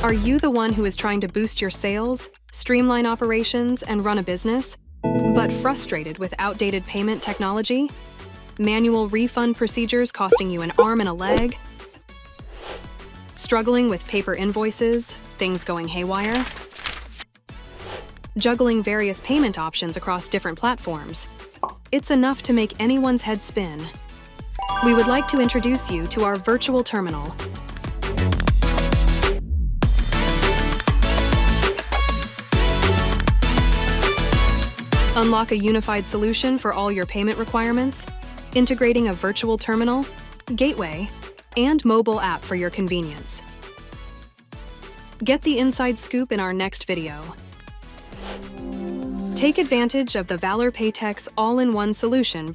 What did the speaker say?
Are you the one who is trying to boost your sales, streamline operations, and run a business, but frustrated with outdated payment technology? Manual refund procedures costing you an arm and a leg? Struggling with paper invoices, things going haywire? Juggling various payment options across different platforms? It's enough to make anyone's head spin. We would like to introduce you to our virtual terminal. Unlock a unified solution for all your payment requirements, integrating a virtual terminal, gateway, and mobile app for your convenience. Get the inside scoop in our next video. Take advantage of the Valor PayTech's all-in-one solution